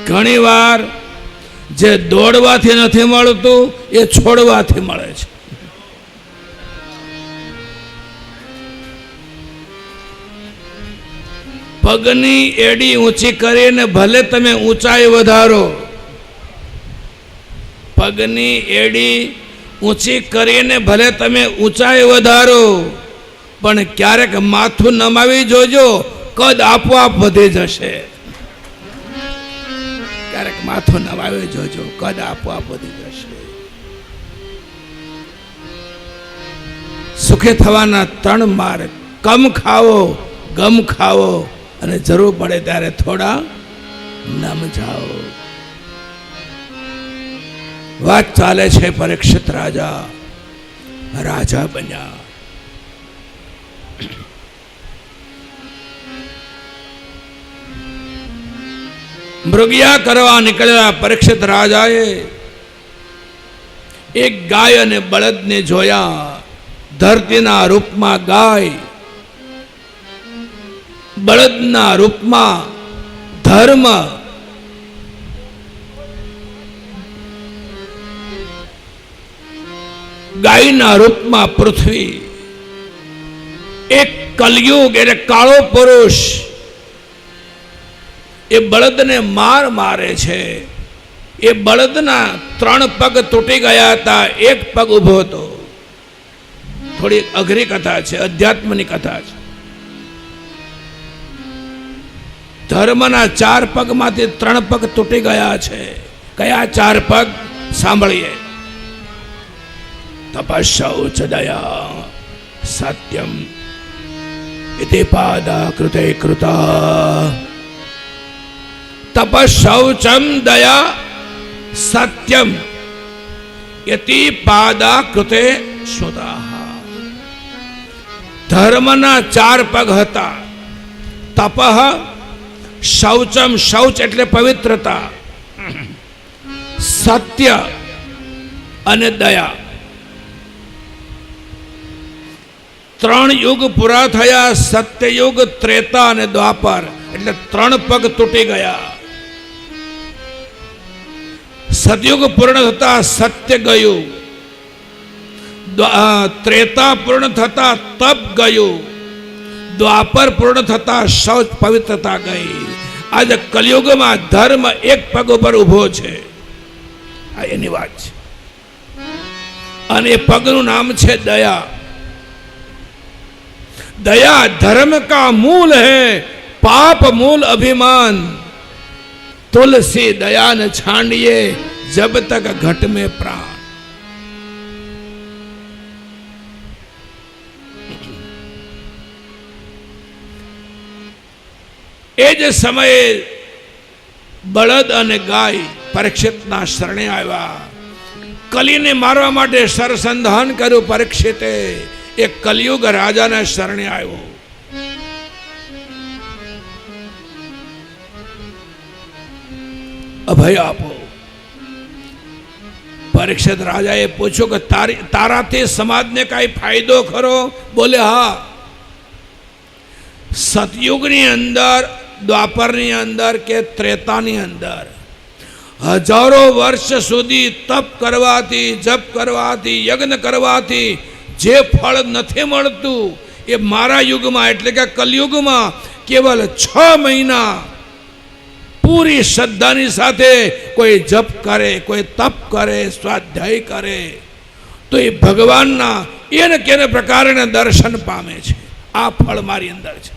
ઘણીવાર જે દોડવાથી નથી મળતું એ છોડવાથી મળે છે. પગની એડી ઊંચી કરીને ભલે તમે ઊંચાઈ વધારો, પગની એડી ઊંચી કરીને ભલે તમે ઊંચાઈ વધારો, પણ ક્યારેક માથું નમાવી જોજો, કદ આપોઆપ વધી જશે. ક્યારેક માથું નમાવી જોજો, કદ આપોઆપ વધી જશે. સુખી થવાના 3 માર્ગ: કમ ખાવો, ગમ ખાવો અને જરૂર પડે ત્યારે થોડા નમ જાઓ. વાત ચાલે છે પરીક્ષિત રાજા બન્યા. મૃગયા કરવા નીકળેલા પરીક્ષિત રાજાએ એક ગાય અને બળદને જોયા. ધરતીના રૂપમાં ગાય, બળદના રૂપમાં ધર્મ. ગાયના રૂપમાં પૃથ્વી. એક કલયુગ એટલે કાળો પુરુષ એ બળદને મારે છે. એ બળદના 3 પગ તૂટી ગયા હતા, 1 પગ ઊભો હતો. થોડી અઘરી કથા છે, અધ્યાત્મની કથા છે. ધર્મના 4 પગમાંથી 3 પગ તૂટી ગયા છે. કયા 4 પગ? સાંભળીએ. તપસ્સૌચ દયા સત્યમ ઇતિ પાદા કૃતે કૃતા. તપસ્સૌચમ દયા સત્યમ ઇતિ પાદા કૃતે શ્રુતા. ધર્મના 4 પગ હતા. તપઃ, શૌચમ, શૌચ એટલે પવિત્રતા, સત્ય અને દયા. 3 યુગ પૂરા થયા: સત્યયુગ, ત્રેતા અને દ્વાપર. એટલે 3 પગ તૂટી ગયા. સતયુગ પૂર્ણ થતા સત્ય ગયું, ત્રેતા પૂર્ણ થતા તપ ગયું, દ્વાપર પૂર્ણ થતા શૌચ પવિત્રતા ગઈ. આજે કલયુગમાં ધર્મ 1 પગ ઉપર ઊભો છે. આ એની વાત છે. અને એ પગનું નામ છે દયા. दया धर्म का मूल है, पाप मूल अभिमान. तुलसी दया न छांडिए जब तक घट में प्राण. એ જ સમયે બળદ અને ગાય પરીક્ષિતના શરણે આવ્યા. કલીને મારવા માટે સરસંધાન કર્યું પરીક્ષિતે. એ કલયુગ રાજાના શરણે આવ્યો. અભય આપો. પરીક્ષિત રાજાએ પૂછ્યું કે તારાથી સમાજને કઈ ફાયદો ખરો? બોલે હા. સતયુગની અંદર, દ્વાપરની અંદર કે ત્રેતાની અંદર હજારો વર્ષ સુધી તપ કરવાથી, જપ કરવાથી, યજ્ઞ કરવાથી જે ફળ નથી મળતું એ મારા યુગમાં એટલે કે કલયુગમાં કેવલ 6 મહિના પૂરી શ્રદ્ધાની સાથે કોઈ જપ કરે, કોઈ તપ કરે, સ્વાધ્યાય કરે તો એ ભગવાનના એને કેને પ્રકારના દર્શન પામે છે. આ ફળ મારી અંદર છે.